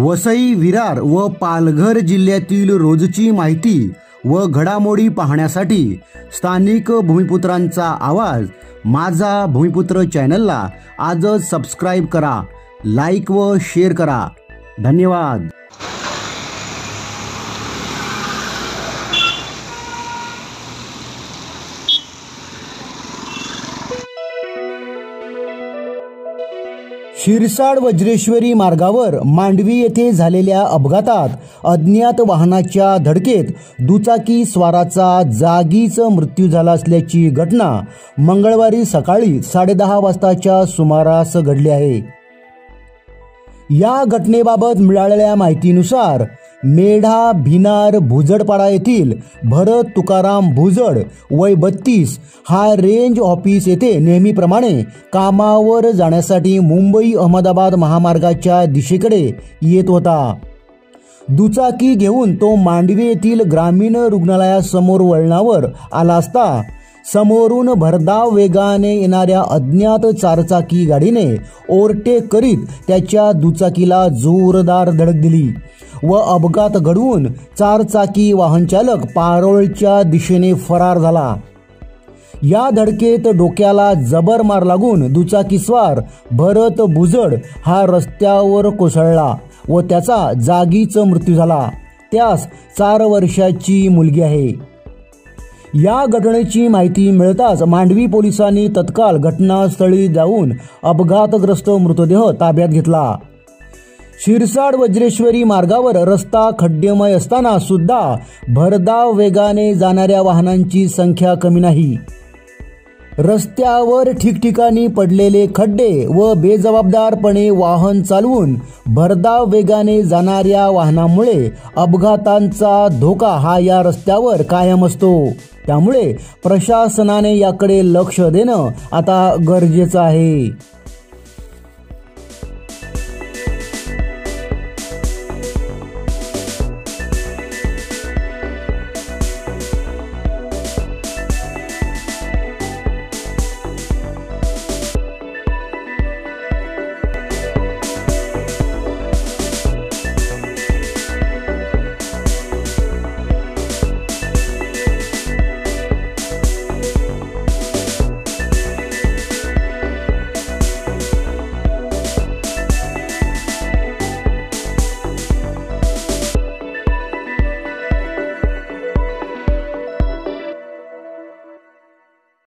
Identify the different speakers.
Speaker 1: वसई, विरार व पालघर जिल्ह्यातील रोजची माहिती व घडामोडी पाहण्यासाठी स्थानिक भूमिपुत्रांचा आवाज माझा भूमिपुत्र चॅनलला आजच सबस्क्राइब करा, लाईक व शेअर करा. धन्यवाद. शिरसाड वज्रेश्वरी मार्गावर मांडवी येथे झालेल्या अपघातात अज्ञात वाहनाच्या धडकेत दुचाकी स्वाराचा जागीच मृत्यू झाला असल्याची घटना मंगळवारी सकाळी 10:30 वाजताच्या सुमारास घडली आहे. या घटनेबाबत मिळालेल्या माहितीनुसार मेढा भिनार भुजडपाडा येथील भरत तुकाराम भुजड वय 32 हा रेंज ऑफिस येथे नेहमीप्रमाणे कामावर जाण्यासाठी मुंबई अहमदाबाद महामार्गाच्या दिशेकडे येत होता. दुचाकी घेऊन तो मांडवी येथील ग्रामीण रुग्णालयासमोर वळणावर आला असता समोरून भरधाव वेगाने येणाऱ्या अज्ञात चारचाकी गाडीने ओव्हरटेक करीत त्याच्या दुचाकीला जोरदार धडक दिली व अपघात घडवून चारचाकी वाहन चालक पारोळच्या दिशेने फरार झाला. या धडकेत डोक्याला जबर मार लागून दुचाकीस्वार भरत भुजड हा रस्त्यावर कोसळला व त्याचा जागीच मृत्यू झाला. त्यास 4 वर्षाची मुलगी आहे. या घटनेची माहिती मिळताच मांडवी पोलिसांनी तत्काळ घटनास्थळी जाऊन अपघातग्रस्त मृतदेह ताब्यात घेतला. शिरसाड वज्रेश्वरी मार्गावर रस्ता खड्डेमय असताना सुद्धा भरधाव वेगाने जाणाऱ्या वाहनांची संख्या कमी नाही. रस्त्यावर ठिकठिकाणी पडलेले खड्डे व बेजबाबदारपणे वाहन चालवून भरधाव वेगाने जाणाऱ्या वाहनामुळे अपघातांचा धोका हा या रस्त्यावर कायम असतो. त्यामुळे प्रशासनाने याकडे लक्ष देणं आता गरजेचं आहे.